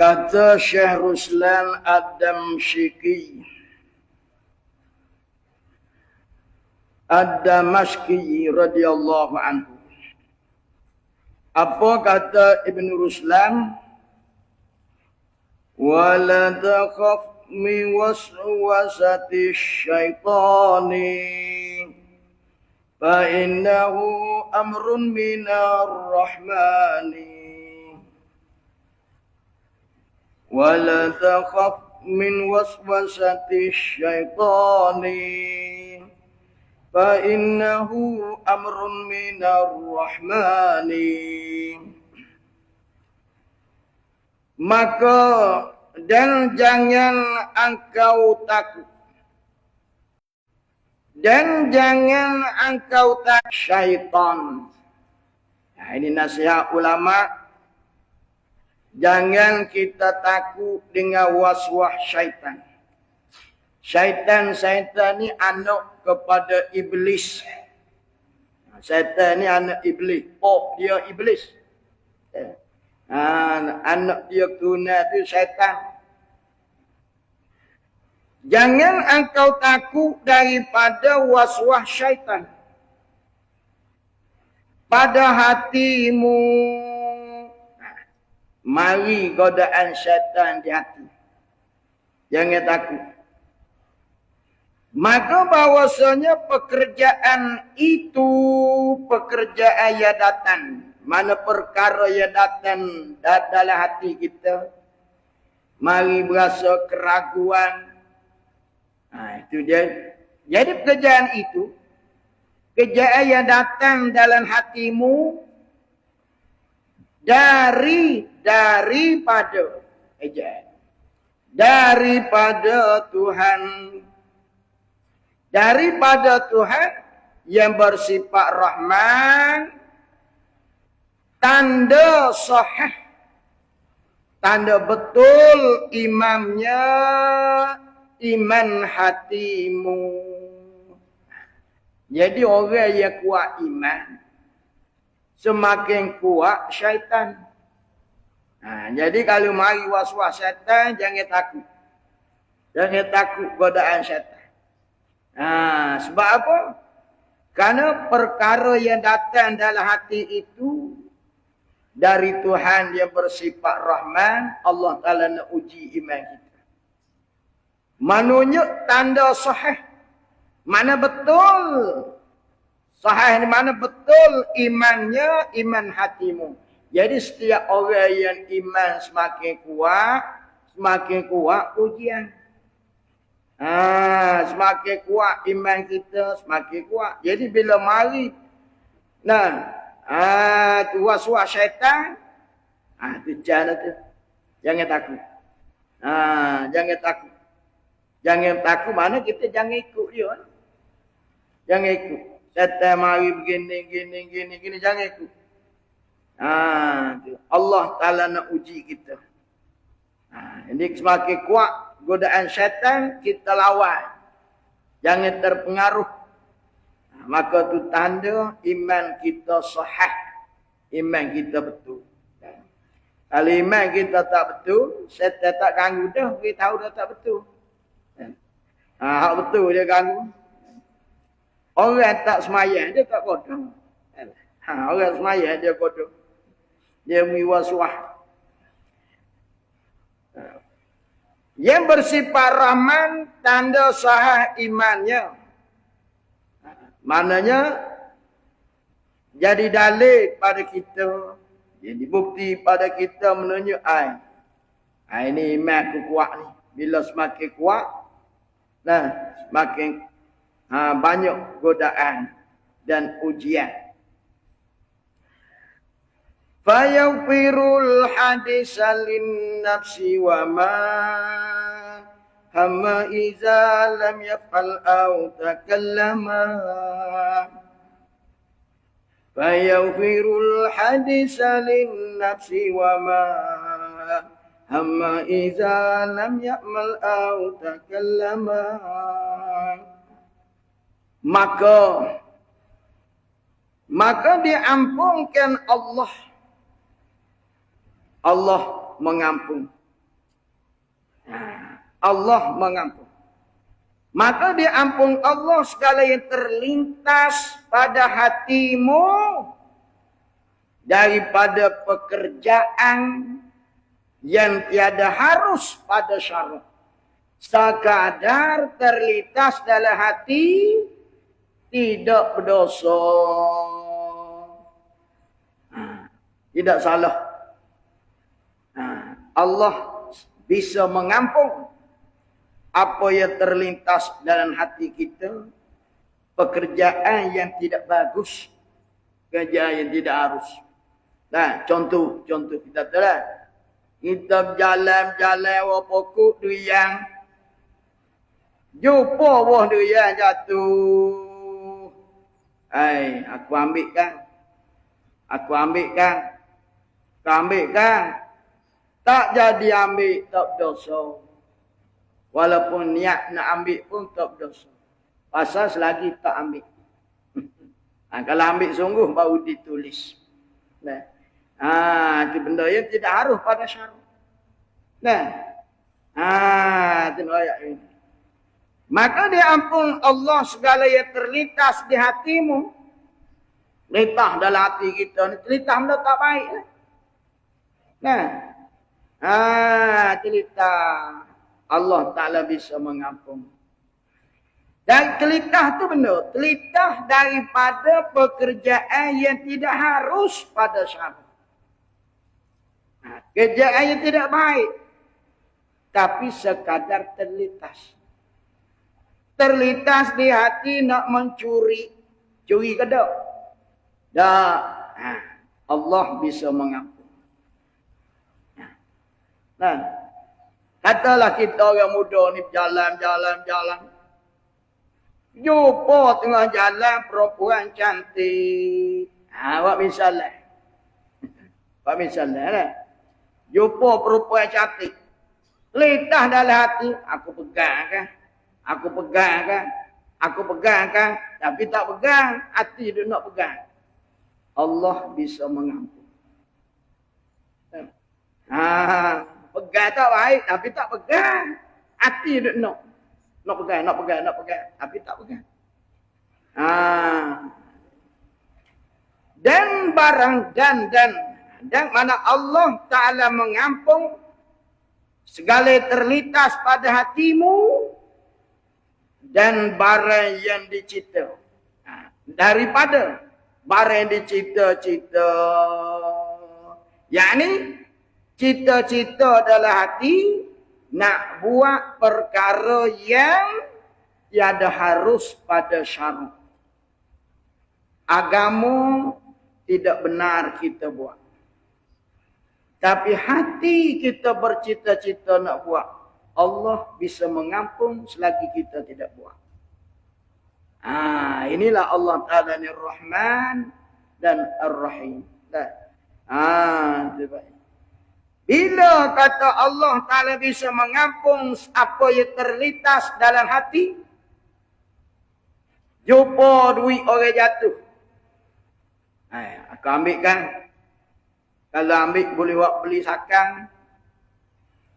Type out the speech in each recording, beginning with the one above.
Kata Syekh Ruslan Ad-Damsyiki, Ad-Damashqi radhiyallahu anhu. Apa kata Ibn Ruslan? Wala takhaf min waswasati syaitani fa innahu amrun minar rahmani. Wala takhaf min waswasati syaitani fa innahu amrun minar rahmani. Maka dan jangan engkau takut, dan jangan engkau takut syaitan. Nah, ini nasihat ulama. Jangan kita takut dengan waswas syaitan. Syaitan ni anak kepada iblis. Syaitan ni anak iblis. Oh, dia iblis. Anak dia tuna tu syaitan. Jangan engkau takut daripada waswas syaitan pada hatimu. Mari godaan syaitan di hati. Jangan takut. Maka bahwasanya pekerjaan itu pekerjaan yang datang. Mana perkara yang datang dalam hati kita. Mari berasa keraguan. Itu dia. Jadi pekerjaan itu. Pekerjaan yang datang dalam hatimu. Daripada Tuhan. Daripada Tuhan yang bersifat Rahman. Tanda sahih, tanda betul imamnya, iman hatimu. Jadi orang yang kuat iman, semakin kuat syaitan. Jadi kalau mari waswas syaitan, jangan takut. Jangan takut godaan syaitan. Sebab apa? Karena perkara yang datang dalam hati itu dari Tuhan yang bersifat Rahman. Allah Ta'ala nak uji iman kita. Menunjuk tanda sahih. Mana betul? Sahih ni mana betul imannya, iman hatimu. Jadi setiap orang yang iman semakin kuat ujian. Semakin kuat iman kita, semakin kuat. Jadi bila mari tu waswas syaitan, tu cara tu. Jangan takut. Jangan takut. Jangan takut, mana kita jangan ikut dia. Jangan ikut. Syaitan mari begini, jangan ikut. Tu. Allah Ta'ala nak uji kita. Ini semakin kuat godaan syaitan, kita lawan. Jangan terpengaruh. Maka tu tanda iman kita sahih. Iman kita betul. Kalau iman kita tak betul, syaitan tak ganggu dah. Kita tahu dah tak betul. Hak betul dia ganggu. Orang tak semayang, dia tak bodoh. Orang semayang, dia bodoh. Dia waswas. Yang bersifat Rahman, tanda sahih imannya. Maknanya jadi dalil pada kita, jadi bukti pada kita menunjuk ini iman aku kuat ni. Bila semakin kuat, semakin banyak godaan dan ujian. Fayaghfirul hadisa lin nafsi wa ma hamma iza lam yaf'al aw takallama. Fayaghfirul hadisa lin nafsi wa ma hamma iza lam ya'mal aw takallama. Maka diampunkan Allah. Allah mengampun. Allah mengampun. Maka diampun Allah segala yang terlintas pada hatimu daripada pekerjaan yang tiada harus pada syarat. Sekadar terlintas dalam hati tidak berdosa. Tidak salah. Allah bisa mengampun apa yang terlintas dalam hati kita. Pekerjaan yang tidak bagus. Pekerjaan yang tidak harus. Nah, contoh kita tahu lah. Kita jalan-jalan buah pokok durian. Jumpa buah durian jatuh. Aku ambil kan. Kau ambil kan. Tak jadi ambil, tak berdosa. Walaupun niat nak ambil pun tak berdosa. Pasal selagi tak ambil. Kalau ambil sungguh baru ditulis. Nah. Itu benda yang tidak harus pada syarat. Nah. Itu ayat ini. Maka diampun Allah segala yang terlintas di hatimu. Terlintas dalam hati kita ni. Terlintas benda tak baik. Nah. Terlintas. Allah Ta'ala bisa mengampun. Dan terlintas tu benda. Terlintas daripada pekerjaan yang tidak harus pada syarat. Kerjaan yang tidak baik. Tapi sekadar terlintas. Terlintas di hati nak mencuri. Curi ke tak? Tak. Allah bisa mengampun. Nah. Katalah kita orang muda ni jalan. Jumpa tengah jalan perempuan cantik. Buat misalnya. Lah. Jumpa perempuan cantik. Litah dalam hati. Aku pegang kan. Tapi tak pegang. Hati dia nak pegang. Allah bisa mengampun. Pegang tak baik. Tapi tak pegang. Hati dia nak pegang. Tapi tak pegang. Dan barang dan mana Allah Ta'ala mengampun segala terlintas pada hatimu dan barang yang dicipta. Daripada barang yang dicipta-cipta. Yakni cita-cita dalam hati nak buat perkara yang tiada harus pada syarat. Agama tidak benar kita buat. Tapi hati kita bercita-cita nak buat. Allah bisa mengampun selagi kita tidak buat. Inilah Allah Ta'ala ni Rahman dan Ar-Rahim. Bila kata Allah Ta'ala bisa mengampun apa yang terlintas dalam hati. Jumpa duit orang jatuh. Aku ambil kan. Kalau ambil boleh buat beli sakang.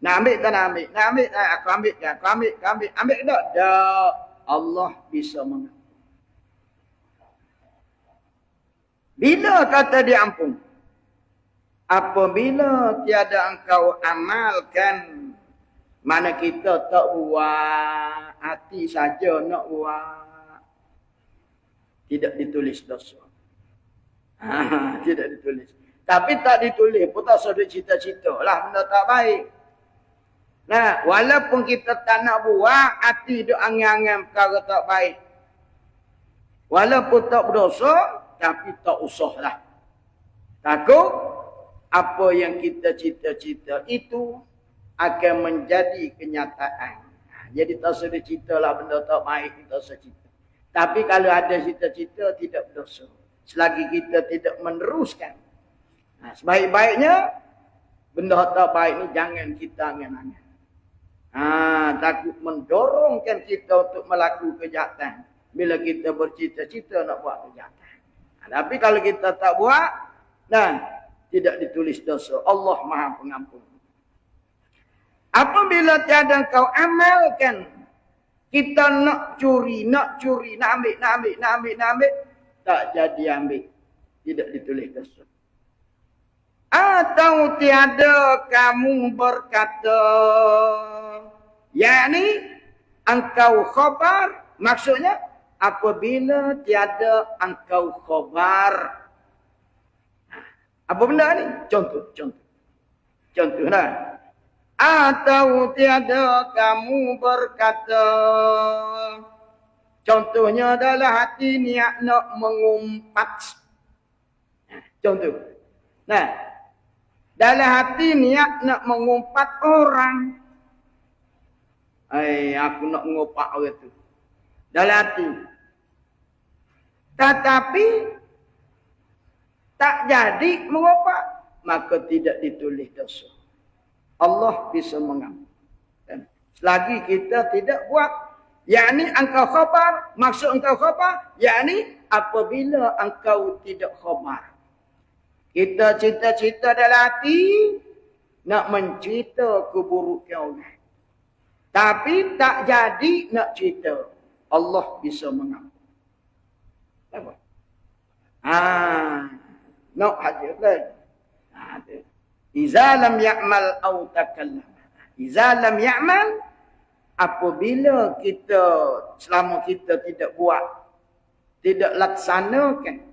Nak ambil tak nak ambil? Nak ambil tak? Aku ambil kan? Aku ambil. Ambil tak? Tak. Allah bisa mengampun. Bila kata diampun? Apabila tiada engkau amalkan. Mana kita tak buat. Hati saja nak buat. Tidak ditulis dosa. Tidak ditulis. Tapi tak ditulis pun tak sedut cita-cita lah. Benda tak baik. Nah, walaupun kita tak nak buat, hati duk angan-angan perkara tak baik. Walaupun tak berdosa, tapi tak usah lah. Takut apa yang kita cita-cita itu akan menjadi kenyataan. Jadi tak sedut cita lah benda tak baik, kita usah cita. Tapi kalau ada cita-cita, tidak berdosa. Selagi kita tidak meneruskan. Sebaik-baiknya benda tak baik ni jangan kita angan-angan. Takut mendorongkan kita untuk melakukan kejahatan. Bila kita bercita-cita nak buat kejahatan. Tapi kalau kita tak buat, tidak ditulis dosa. Allah Maha Pengampun. Apabila tiada kau amalkan, kita nak curi, nak ambil, tak jadi ambil. Tidak ditulis dosa. Atau tiada kamu berkata, yakni engkau khabar, maksudnya apabila tiada engkau khabar. Apa benda ni? Contoh. Contohlah. Atau tiada kamu berkata, contohnya adalah hati niat nak mengumpat. Contoh. Nah, dalam hati niat nak mengumpat orang. Aku nak mengumpat orang tu. Dalam hati. Tetapi tak jadi mengumpat, maka tidak ditulis dosa. Allah bisa mengampuni. Selagi kita tidak buat, yakni engkau khabar, maksud engkau khabar, yakni apabila engkau tidak khabar. Kita cita-cita dalam hati nak mencerita keburukan orang. Tapi tak jadi nak cerita. Allah bisa mengampuni. Apa? Nak hadir lagi. Iza lam ya'mal aw takallam. Iza lam ya'mal, apabila kita, selama kita tidak buat, tidak laksanakan.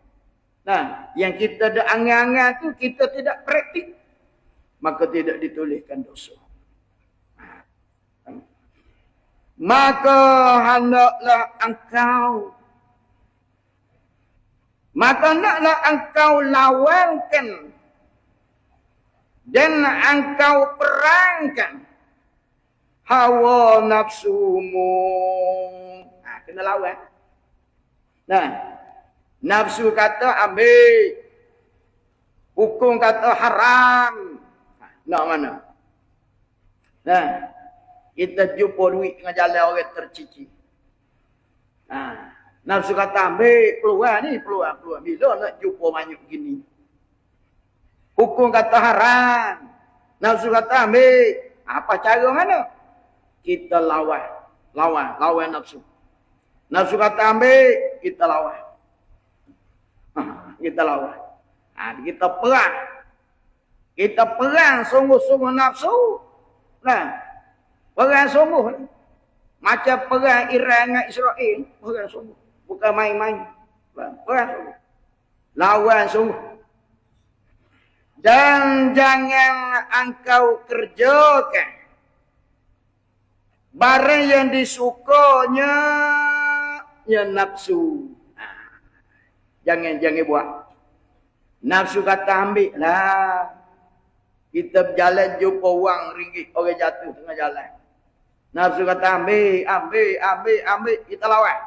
Nah, yang kita ada angan-angan tu kita tidak praktik, maka tidak dituliskan dosa. Maka hendaklah engkau lawankan dan engkau perangkan hawa nafsumu. Kena lawan. Nah, nafsu kata ambil, hukum kata haram. Nak mana? Nah, kita jumpa duit tengah jalan orang tercici. Nafsu kata ambil, peluang ni, peluang. Bila nak jumpa banyak gini? Hukum kata haram. Nafsu kata ambil. Apa cara mana? Kita lawan nafsu. Nafsu kata ambil, kita lawan. Kita lawan. Kita perang. Kita perang sungguh-sungguh nafsu. Nah, perang sungguh. Macam perang Iran dengan Israel. Perang sungguh. Bukan main-main. Perang sungguh. Lawan sungguh. Dan jangan engkau kerjakan barang yang disukanya ya nafsu. Jangan buat. Nafsu kata ambil lah. Kita berjalan jumpa wang ringgit orang jatuh tengah jalan. Nafsu kata ambil. Kita lawan.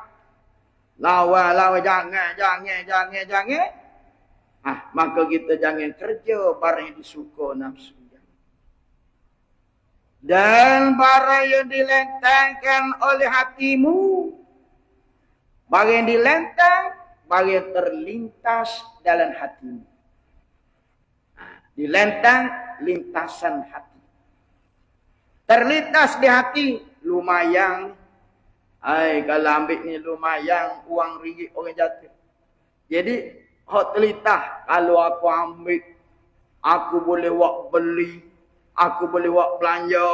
Lawan. Jangan. Maka kita jangan kerja barang yang disuka nafsu. Dan barang yang dilentangkan oleh hatimu. Barang yang dilentang, barang yang terlintas dalam hatimu. Dilentang, lintasan hati. Terlintas di hati, lumayan. Kalau ambil ni lumayan, uang ringgit orang jatuh. Jadi, hak telitah, kalau aku ambil, aku boleh buat beli, aku boleh buat belanja.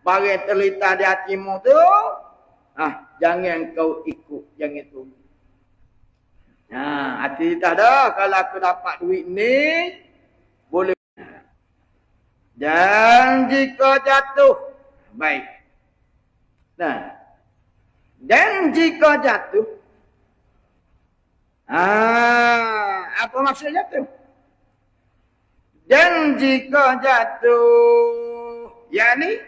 Barang telitah di hatimu tu, jangan kau ikut, jangan tunggu. Hati tak dah, kalau aku dapat duit ni, boleh. Dan jika jatuh, baik. Dan jika jatuh, apa maksudnya tu? Dan jika jatuh, yakni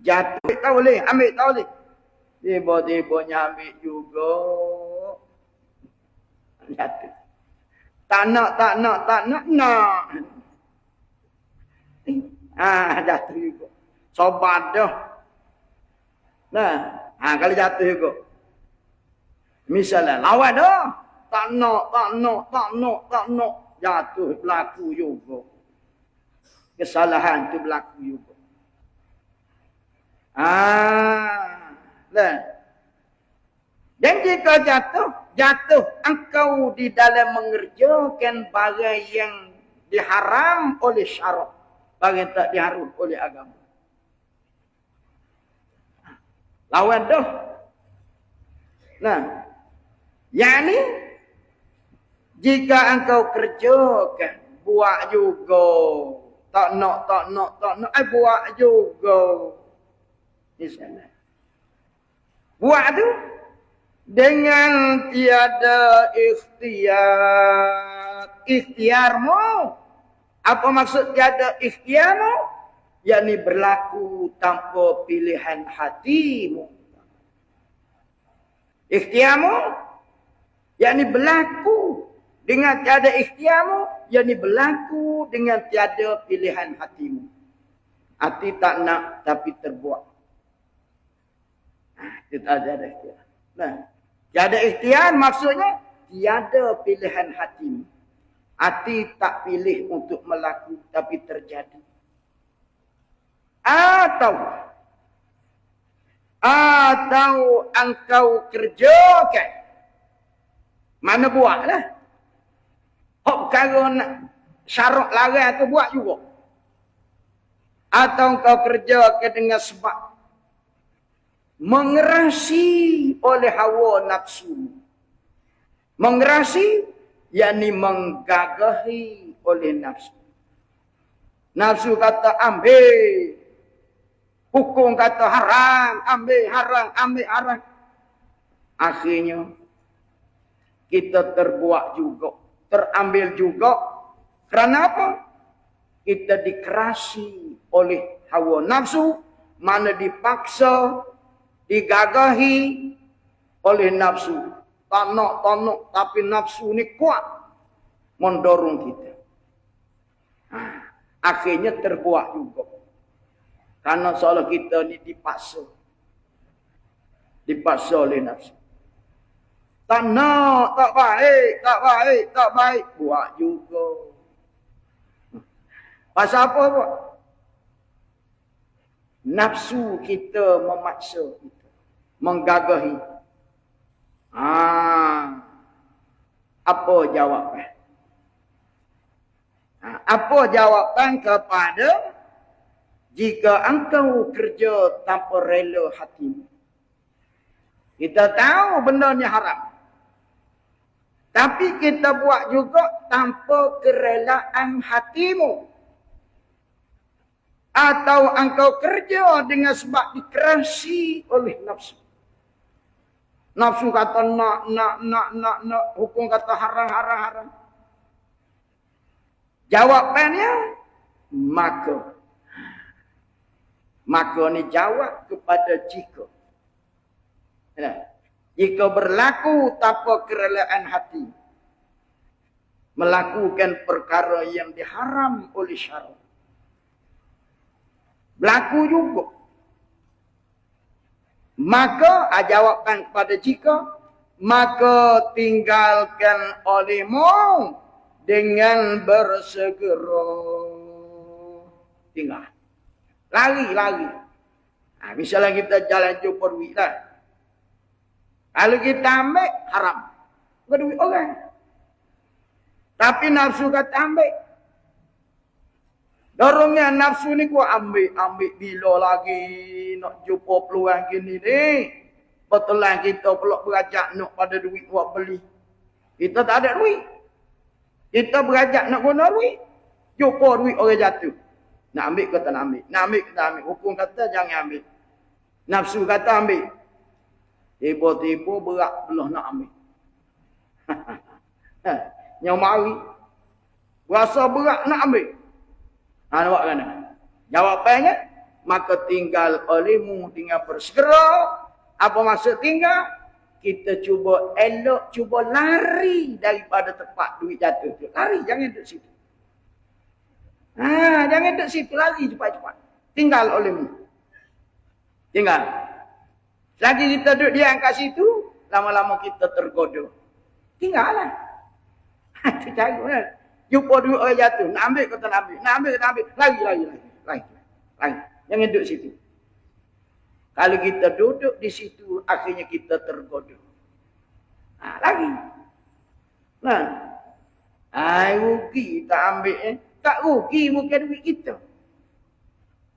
jatuh tak boleh, ambil tak boleh. Tiba-tibanya ambil juga. Jatuh. Tak nak. Jatuh juga. Sobat dah. Kalau jatuh juga. Misalnya, lawan dah. Tak nak. Jatuh, berlaku juga. kesalahan tu berlaku juga. Lah. Dan jika jatuh engkau di dalam mengerjakan barang yang diharam oleh syarak, barang tak diharam oleh agama. Lawan dah. Nah, yakni jika engkau kerjakan, buat juga. Tak nak, buat juga. Di sana. Buat tu dengan tiada ikhtiar. Ikhtiarmu. Apa maksud tiada ikhtiarmu? Yakni berlaku tanpa pilihan hatimu. Ikhtiarmu, yakni berlaku dengan tiada ikhtiarmu, yakni berlaku dengan tiada pilihan hatimu. Hati tak nak tapi terbuat. Itu tak ada ikhtiar. Nah, tiada ikhtiar maksudnya tiada pilihan hatimu. Hati tak pilih untuk melakukan tapi terjadi. Atau engkau kerjakan. Mana buatlah. Hak perkara nak syarat larang tu buat juga. Atau engkau kerjakan dengan sebab mengerasi oleh hawa nafsu. Mengerasi, yakni menggagahi oleh nafsu. Nafsu kata ambil. Hukum kata haram, ambil haram. Akhirnya, kita terbuat juga. Terambil juga. Kerana apa? Kita dikerasi oleh hawa nafsu. Mana dipaksa, digagahi oleh nafsu. Tak nak, tapi nafsu ni kuat. Mendorong kita. Akhirnya terbuat juga. Karena seolah kita ni dipaksa. Dipaksa oleh nafsu. Tak nak, tak baik. Buat juga. Pasal apa buat? Nafsu kita memaksa kita. Menggagahi. Apa jawapan? Apa jawapan kepada jika engkau kerja tanpa rela hatimu? Kita tahu benda ni haram. Tapi kita buat juga tanpa kerelaan hatimu. Atau engkau kerja dengan sebab dikerasi oleh nafsu. Nafsu kata nak. Hukum kata haram. Jawapannya, maka. Maka ni jawab kepada jika. Jika berlaku tanpa kerelaan hati. Melakukan perkara yang diharam oleh syarak. Berlaku juga. Maka jawapan kepada jika. Maka tinggalkan olehmu dengan bersegera. Tinggal. Lari. Misalnya kita jalan jumpa duit lah. Kalau kita ambil, haram. Bukan duit orang. Tapi nafsu kata ambil. Dorongnya nafsu ni gua ambil bila lagi nak jumpa peluang gini ni. Betulan kita pula berajak nak pada duit buat beli. Kita tak ada duit. Kita berajak nak guna duit. Jumpa duit orang jatuh. Nak ambil kata nak ambil. Nak ambil kata ambil. Hukum kata jangan ambil. Nafsu kata ambil. Tiba-tiba berat belah nak ambil. Yang mari. Rasa berat nak ambil. Nampak kan? Jawapannya, maka tinggal olehmu dengan bersegera. Apa maksud tinggal? Kita cuba elok, cuba lari daripada tempat duit jatuh tu. Lari, jangan duduk situ. Jangan duduk situ, lari cepat-cepat. Tinggal olehmu. Tinggal. Selagi kita duduk diam kat situ, lama-lama kita tergoda. Tinggallah. Itu cara. Jumpa duit orang jatuh. Nak ambil kata nak ambil. Nak ambil kata ambil. Lagi. Jangan duduk situ. Kalau kita duduk di situ, akhirnya kita tergoda. Lagi. Nah. Rugi tak ambil. Tak rugi bukan duit kita.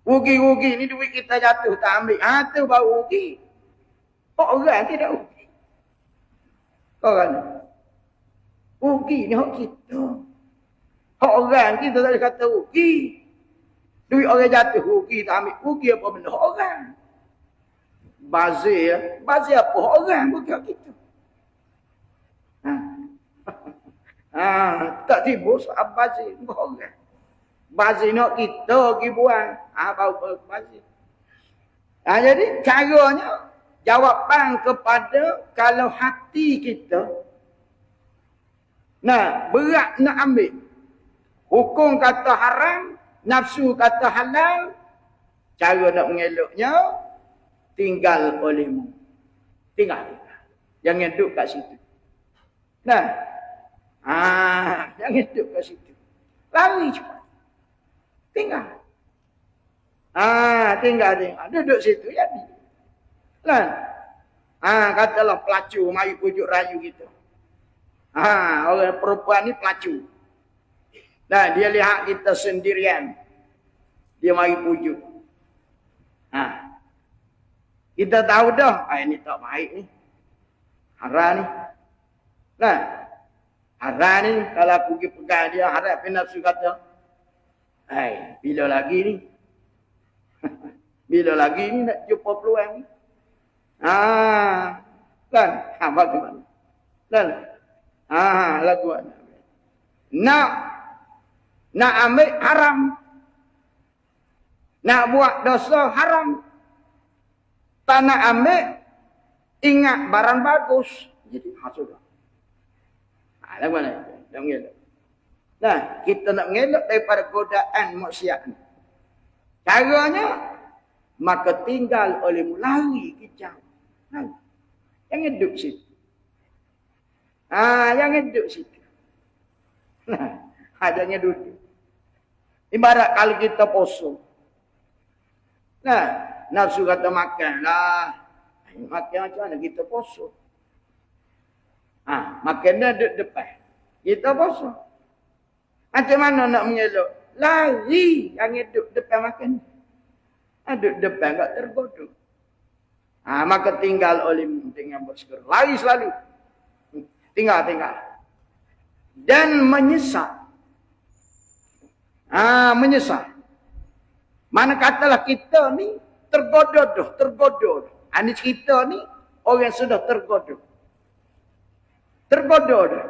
Rugi ni duit kita jatuh tak ambil. Tu baru rugi. Orang tidak rugi. Orang rugi ni hak kita. Hak orang kita tak boleh kata rugi. Duit orang jatuh rugi tak ambil. Rugi apa benda hak orang. Bazir apa hak orang bukan kita. Tak timbul soal bazir hak orang. Bazir nak kita pergi buang. Baru bazir. Jadi caranya jawapan kepada kalau hati kita berat nak ambil. Hukum kata haram, nafsu kata halal, cara nak mengelaknya tinggal olehmu. Tinggal. Jangan duduk kat situ. Jangan duduk kat situ. Lari cepat. Tinggal. Tinggal. Duduk situ jadi. Katalah pelacur mari pujuk rayu kita. Orang perempuan ni pelacur. Dia lihat kita sendirian. Dia mari pujuk. Kita tahu dah, ini tak baik ni. Haram ni. Haram ni kalau aku pergi pegang dia, harap nafsu kata, bila lagi ni? Bila lagi ni nak jumpa peluang ni? Bagaimana? Lagu nak ambil haram. Nak buat dosa haram. Tak nak ambil, ingat barang bagus. Jadi, sudah. Lagu mana? Nak mengelak. Kita nak mengelak daripada godaan maksiat ni. Caranya, maka tinggal olehmu lari kejam. Jangan duduk situ. Jangan duduk situ. Jangan duduk. Ibarat kalau kita poso. Nafsu kata makan lah. Makan macam mana kita poso. Makan dah duduk depan. Kita poso. Macam mana nak mengelak? Lari. Jangan duduk depan makan. Duduk depan tak tergoda. Maka tinggal olehmu dengan bersegera. Lari selalu. Tinggal. Dan menyesal. Menyesal. Mana katalah kita ni tergoda. Ini cerita ni orang sudah tergoda. Tergoda dah.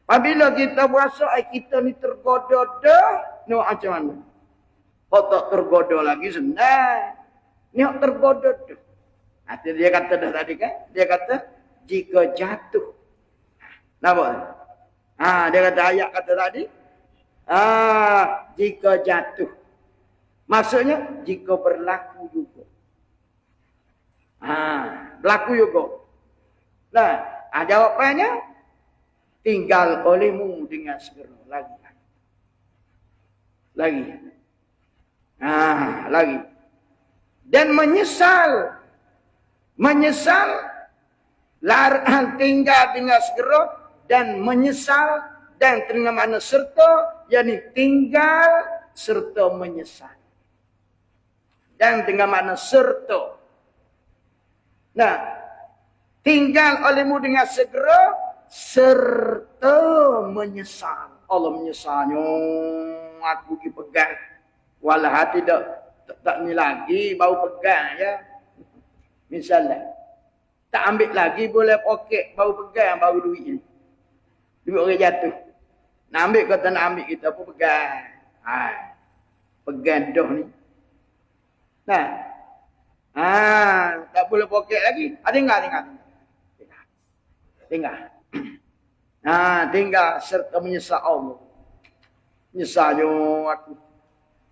Apabila kita berasa kita ni tergoda dah, ni macam mana? Kalau tak tergoda lagi senang. Ni tergoda dah. Dia kata dah tadi kan? Dia kata jika jatuh. Nampak? Dia kata ayat kata tadi. Jika jatuh. Maksudnya jika berlaku juga. Berlaku juga. Jawapannya tinggal olehmu dengan segera. Lagi. Dan menyesal. Tinggal dengan segera dan menyesal dan dengan makna serta, yakni tinggal serta menyesal. Dan dengan makna serta. Tinggal olehmu dengan segera serta menyesal. Allah menyesalnya. Aku pergi pegang. Walau hati tak ni lagi, baru pegang ya. Misalnya. Tak ambil lagi, boleh poket, baru pegang, baru duit ni. Duit orang jatuh. Nak ambil kata nak ambil, kita pun pegang. Pegang dah ni. Tak boleh poket lagi. Tinggal serta menyesal Allah. Menyesalnya aku.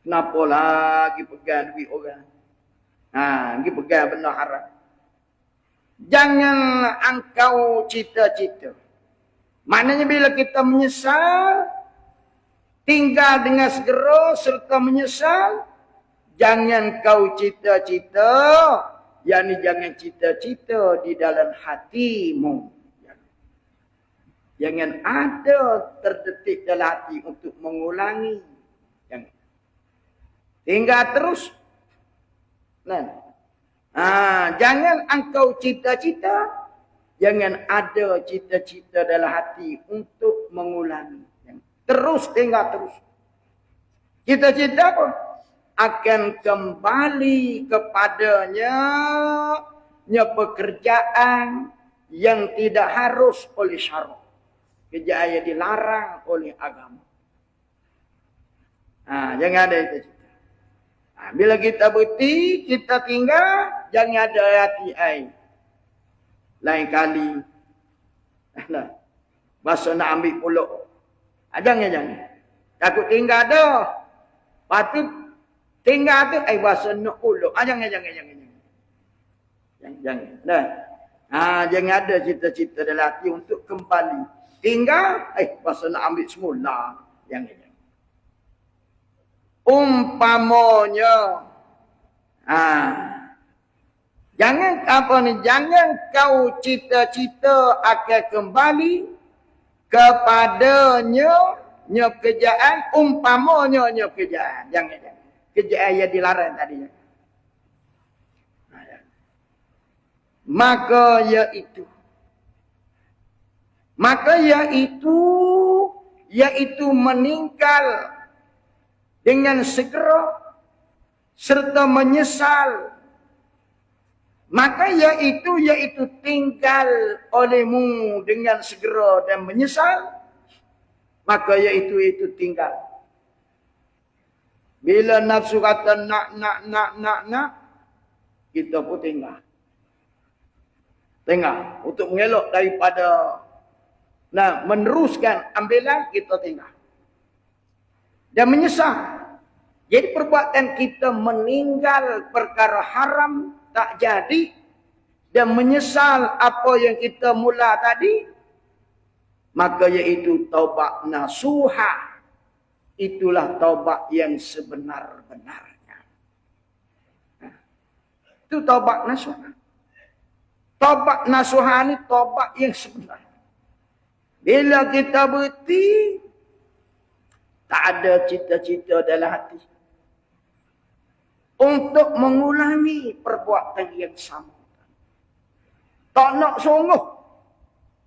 Kenapa lagi pegang duit orang? Pergi pegang benda haram. Jangan engkau cita-cita. Maknanya bila kita menyesal, tinggal dengan segera serta menyesal. Jangan kau cita-cita, yakni jangan cita-cita di dalam hatimu. Jangan ada terdetik dalam hati untuk mengulangi. Jangan. Tinggal terus. Jangan engkau cita-cita. Jangan ada cita-cita dalam hati untuk mengulangi. Terus, tinggal terus. Cita-cita apa? Akan kembali kepadanya pekerjaan yang tidak harus oleh syarak. Kerjaan yang dilarang oleh agama. Jangan ada cita-cita. Bila kita berhenti, kita tinggal, jangan ada hati air. Lain kali. Masa nak ambil pulak. Jangan. Takut tinggal dah. Patut tinggal tu, bahasa nak pulak. Jangan. Jangan ada cita-cita dalam hati untuk kembali. Tinggal, bahasa nak ambil semula. Jangan. Umpamanya. Jangan kau cita-cita akan kembali kepadanya pekerjaan, umpamanya pekerjaan. Jangan. Kerjaan yang dilarang tadi. Maka iaitu meninggal dengan segera serta menyesal. Maka iaitu tinggal olehmu dengan segera dan menyesal. Maka iaitu tinggal. Bila nafsu kata nak, kita pun tinggal. Tinggal. Untuk mengelak daripada meneruskan ambilan, kita tinggal. Dan menyesal. Jadi perbuatan kita meninggal perkara haram tak jadi dan menyesal apa yang kita mula tadi, maka iaitu taubat nasuha. Itulah taubat yang sebenar-benarnya. Itu taubat nasuha. Taubat nasuha ni taubat yang sebenar. Bila kita berhenti, tak ada cita-cita dalam hati untuk mengulangi perbuatan yang sama. Tak nak sungguh.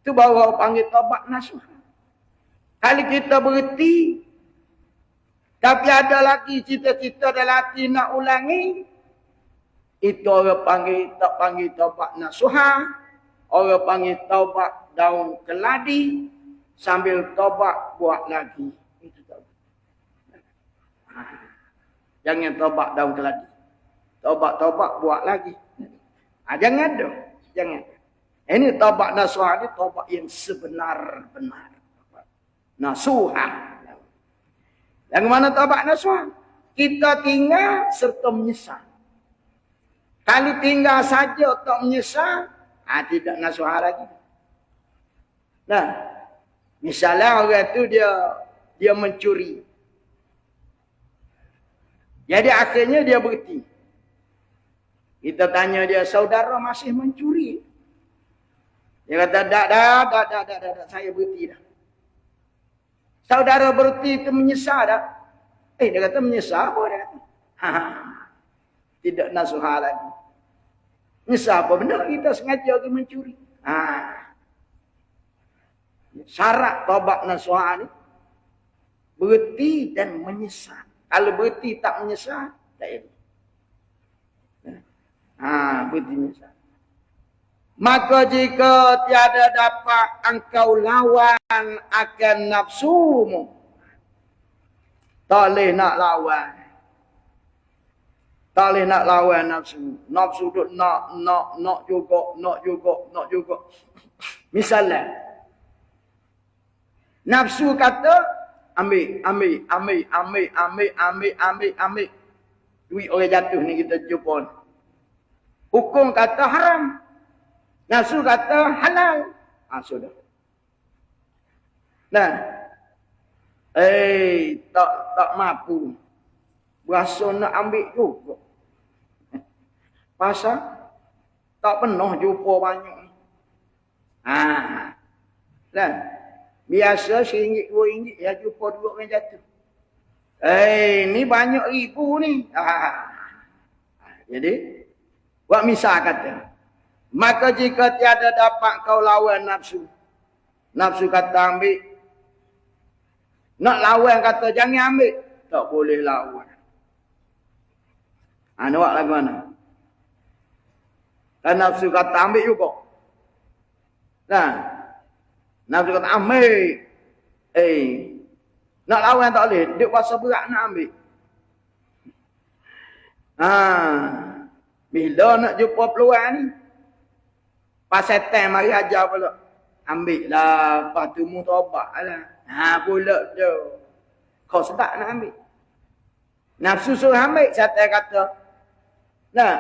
Itu baru panggil taubat nasuha. Kali kita berhenti, tapi ada lagi cita-cita dalam hati nak ulangi, itu orang tak panggil taubat nasuha. Orang panggil taubat daun keladi, sambil taubat buat lagi. Itu taubat. Jangan taubat daun keladi. Taubat buat lagi. Jangan ada. Jangan. Ini taubat nasuha ni taubat yang sebenar-benar. Nasuha. Yang mana taubat nasuha? Kita tinggal serta menyesal. Kali tinggal saja tak menyesal, tidak nasuha lagi. Misalnya orang tu dia mencuri. Jadi akhirnya dia berhenti. Kita tanya dia, saudara masih mencuri? Dia kata, tak, saya berhenti dah. Saudara berhenti itu menyesal dah. Dia kata, menyesal apa? Dia kata, tidak nasuha lagi. Menyesal apa? Benar kita sengaja pergi mencuri. Syarat taubat nasuha ni, berhenti dan menyesal. Kalau berhenti tak menyesal, tak ada. Berhenti menyesal. Maka jika tiada dapat engkau lawan akan nafsumu, tak boleh nak lawan. Tak boleh nak lawan nafsu. Nafsu tu nak juga. Misalnya, nafsu kata, ambil. Duit orang jatuh ni kita jumpa. Hukum kata haram. Nafsu kata halal. Sudah. Tak mampu. Berasa nak ambil juga. Pasal tak pernah jumpa banyak. Kan? Biasa RM1, RM2 ya jumpa dua orang jatuh. Ni banyak ribu ni. Jadi, buat misal kata. Maka jika tiada dapat kau lawan nafsu. Nafsu kata ambil. Nak lawan kata jangan ambil. Tak boleh lawan. Nak lagu mana? Dan nafsu kata ambil juga. Nah, nafsu kata ambil. Nak lawan tak boleh. Dia kuasa berat nak ambil. Bila nak jumpa peluang ni. Pasal time mari ajar pula. Ambil lah. Lepas tu mu tobat lah. Pula tu. Kau sedap nak ambil. Nafsu suruh ambil. Syaitan kata. Nah,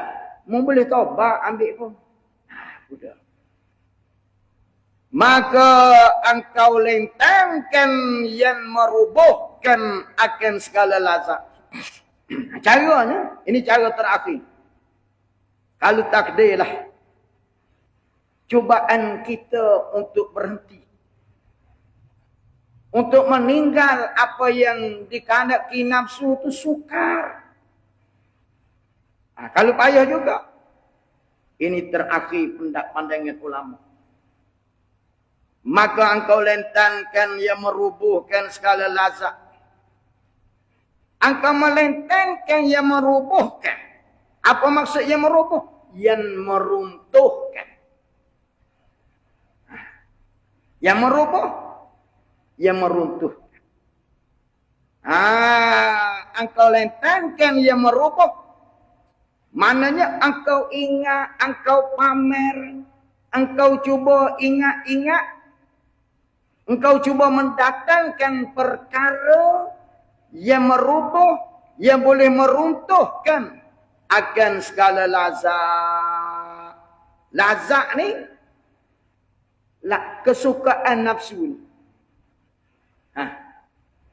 mu boleh tobat ambil pun. Sudah. Maka engkau lentangkan yang merubuhkan akan segala lazat. Caranya, ini cara terakhir. Kalau takdirlah cubaan kita untuk berhenti. Untuk meninggal apa yang dikehendaki nafsu itu sukar. Kalau payah juga. Ini terakhir pandangan ulama. Maka engkau lentangkan yang merubuhkan segala lazat. Engkau melentangkan yang merubuhkan. Apa maksud yang merubuh? Yang meruntuhkan. Yang merubuh, yang meruntuhkan. Engkau lentangkan yang merubuh. Maknanya engkau ingat, engkau pamer, engkau cuba ingat-ingat. Engkau cuba mendatangkan perkara yang merubuh, yang boleh meruntuhkan akan segala lazat. Lazat ni, kesukaan nafsu ni.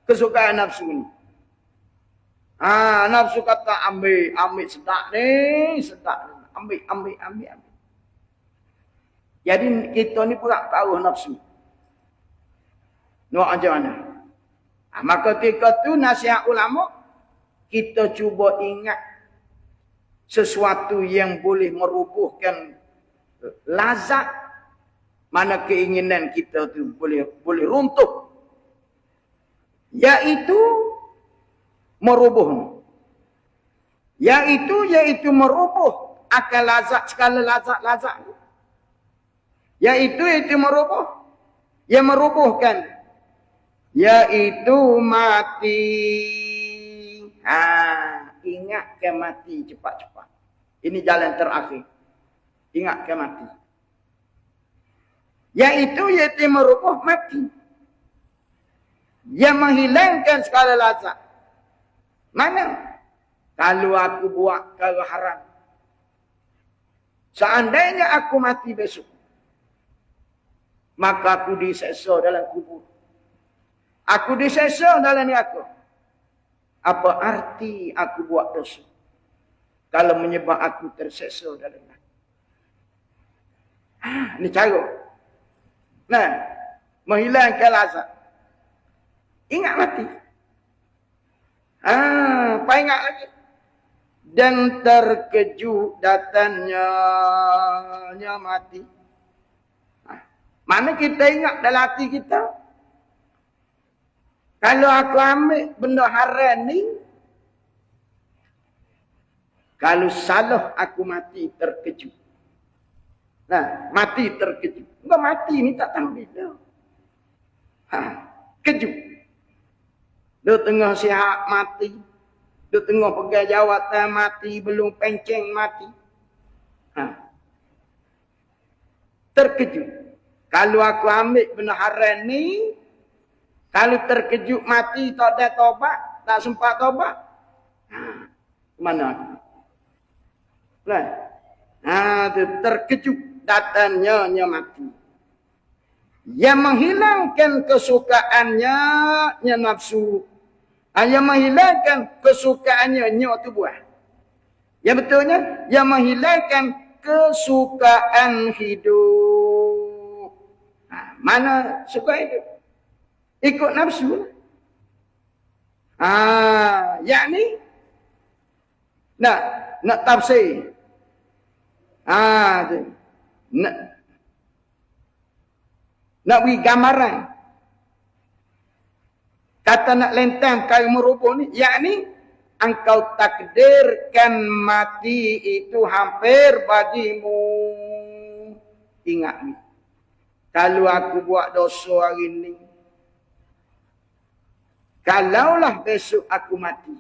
Kesukaan nafsu ni. Nafsu kata ambil sedap ni, sedap ni. Ambil. Jadi kita ni pula tahu nafsu. Nak macam mana? Maka ketika tu nasihat ulama, kita cuba ingat sesuatu yang boleh merubuhkan lazat, mana keinginan kita tu boleh runtuh. Iaitu merubuh. Iaitu merubuh akan lazat, segala lazat-lazat. Iaitu merubuh. Yang merubuhkan. Iaitu mati. Ingatkan mati cepat-cepat. Ini jalan terakhir. Ingatkan mati. Iaitu merubuh mati. Yang menghilangkan segala lazat. Mana? Kalau aku buat perkara haram. Seandainya aku mati besok. Maka aku diseksa dalam kubur. Aku diseksa dalam neraka. Apa arti aku buat dosa? Kalau menyebab aku terseksa dalam neraka. Ini cara. Nah, menghilangkan lazat. Ingat mati. Apa ingat lagi? Dan terkejut datangnya mati. Mana kita ingat dalam hati kita? Kalau aku ambil benda haram ni, kalau salah aku mati terkejut. Nah, mati terkejut. Enggak mati ni tak tahu bila. Kejut. Dia tengah sihat mati. Dia tengah pegang jawatan mati. Belum penceng mati. Terkejut. Kalau aku ambil benda haram ni, kalau terkejut mati tak ada taubat, tak sempat taubat. Mana aku? Terkejut datangnya mati. Yang menghilangkan kesukaannya, nafsu. Yang menghilangkan kesukaannya, tu buah. Yang betulnya, yang menghilangkan kesukaan hidup. Mana suka hidup? Ikut nafsu. Yang ni nak tafsir. Nak beri gambaran. Kata nak lentang kaya merubah ni, yakni engkau takdirkan mati itu hampir bagimu. Ingat ni. Kalau aku buat dosa hari ni, kalaulah besok aku mati,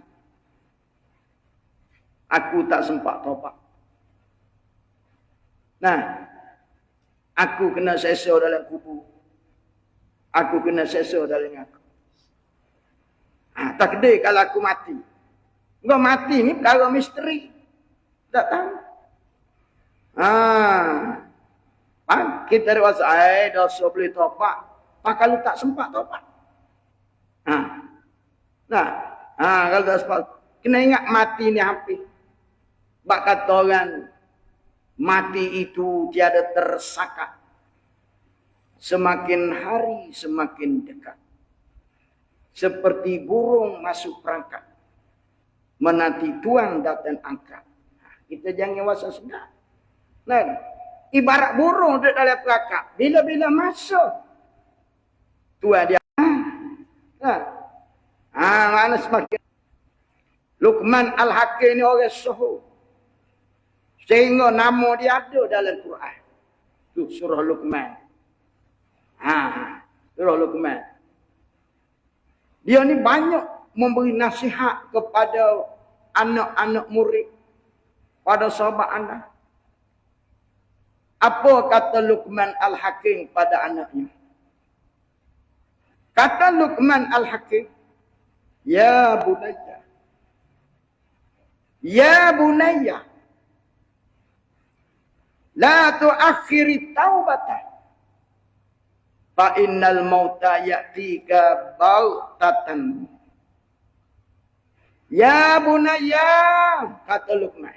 aku tak sempat taubat. Nah, aku kena sesa dalam kubur. Aku kena sesa dalam aku. Takdir kalau aku mati. Kau mati ni perkara misteri. Tak tahu. Kita rasa, dosa boleh taubat. Kalau tak sempat taubat. Kalau tak sempat. Kena ingat mati ni hampir. Sebab kata orang, mati itu tiada tersakat. Semakin hari semakin dekat. Seperti burung masuk perangkap. Menanti tuan datang angkat. Kita jangan rasa sedar. Ibarat burung duduk dalam perangkap. Bila-bila masuk, tuan dia. Mana semakin. Luqman Al-Hakim ni orang suhu. Sehingga nama dia ada dalam Quran. Itu surah Luqman. Surah Luqman. Dia ni banyak memberi nasihat kepada anak-anak murid. Pada sahabat anda. Apa kata Luqman Al-Hakim pada anaknya? Kata Luqman Al-Hakim, Ya bunayya. Ya bunayya. La tuakhiri taubatan. Fa innal mauta ya'tika bautatan. Ya bunayya, kata Luqman.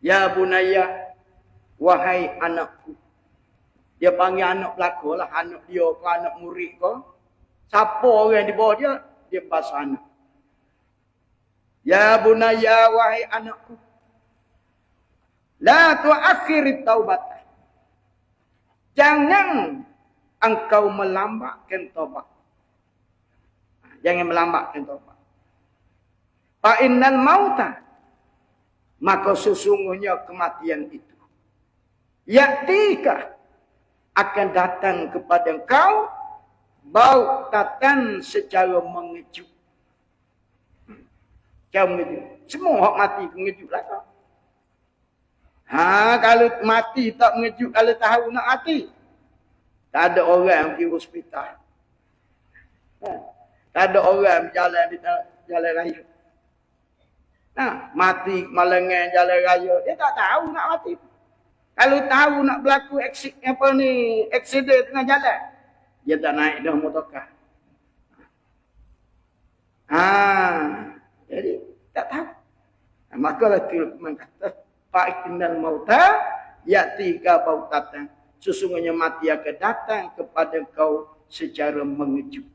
Ya bunayya, wahai anakku. Dia panggil anak belaka lah, anak dia ke anak murid ke. Siapa orang di bawah dia, dia bahasa anak. Ya bunayya, wahai anakku. La tuakhiri taubatan. Jangan engkau melambatkan taubat. Jangan melambatkan taubat. Fa innal mauta, maka sesungguhnya kematian itu yaktika, akan datang kepada engkau bautatan secara mengejut. Kau mengejut. Semua orang mati mengejutlah kau. Kalau mati tak mengejut, kalau tahu nak mati. Tak ada orang yang pergi hospital. Tak ada orang berjalan di jalan raya. Mati malengan jalan raya. Dia tak tahu nak mati. Kalau tahu nak berlaku aksiden tengah jalan, dia tak naik dah motorkar. Jadi tak tahu. Maka Luqman kata, Fa'innal mauta ya'tika bautatan. Sesungguhnya mati akan datang kepada kau secara mengejut.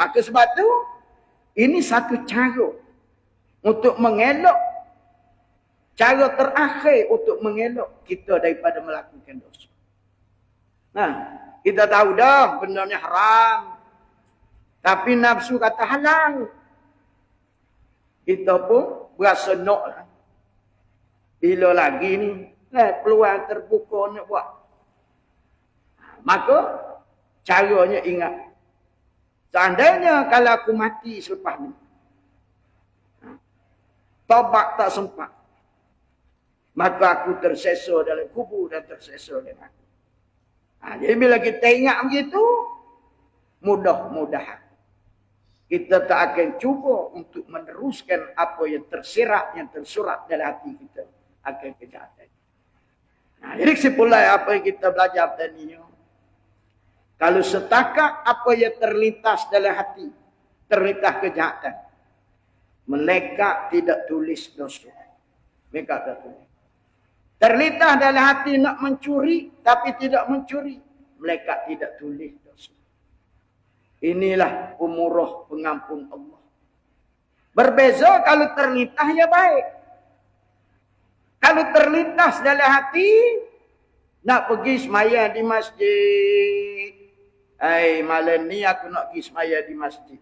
Maka sebab tu, ini satu cara untuk mengelak. Cara terakhir untuk mengelak kita daripada melakukan dosa. Kita tahu dah benda ni haram. Tapi nafsu kata halal. Kita pun berasa nak lah. Bila lagi ni, peluang terbuka nak buat. Maka, caranya ingat. Seandainya kalau aku mati selepas ni, taubat tak sempat, maka aku tersesa dalam kubur dan tersesa dalam aku. Jadi bila kita ingat begitu, mudah-mudahan kita tak akan cuba untuk meneruskan apa yang tersirat, yang tersurat dalam hati kita akan kejahatan. Jadi kesimpulan apa yang kita belajar tadi. Kalau setakat apa yang terlintas dalam hati, terlintas kejahatan, malaikat tidak tulis dosa. Mereka tak tulis. Terlintas dalam hati nak mencuri, tapi tidak mencuri, malaikat tidak tulis dosa. Inilah umurah pengampun Allah. Berbeza kalau terlintas ya baik. Kalau terlintas dalam hati, nak pergi semaya di masjid. Malam ni aku nak pergi semaya di masjid.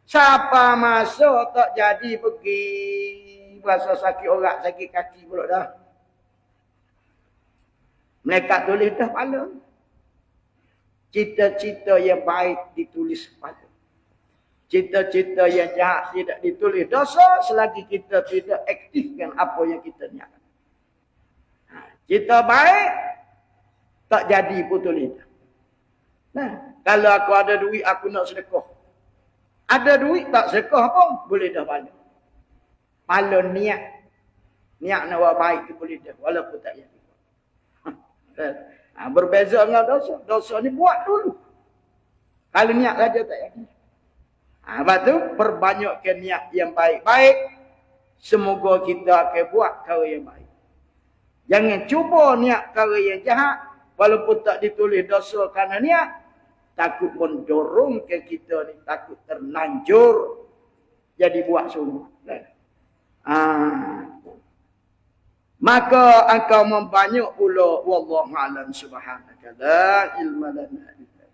Siapa masuk tak jadi pergi. Berasa sakit orang, sakit kaki pula dah. Mereka tulis dah pala. Cita-cita yang baik ditulis pada. Cita-cita yang jahat tidak ditulis dosa selagi kita tidak aktifkan apa yang kita niatkan. Cita baik tak jadi pun tulis. Nah, kalau aku ada duit aku nak sedekah. Ada duit tak sedekah pun boleh dah pahala. Pahala niat. Niat nak buat baik tu boleh dah walaupun tak jadi. Berbeza dengan dosa. Dosa ni buat dulu. Kalau niat saja tak jadi. Lepas tu perbanyakkan niat yang baik-baik. Semoga kita akan buat perkara yang baik. Jangan cuba niat perkara yang jahat. Walaupun tak ditulis dosa kerana niat. Takut mendorongkan kita ni. Takut terlanjur. Jadi buat sungguh. Maka engkau membanyak pula. Wallahu'alam subhanaka la ilma lana illa.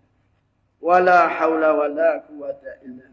Wala hawla wala quwata illa.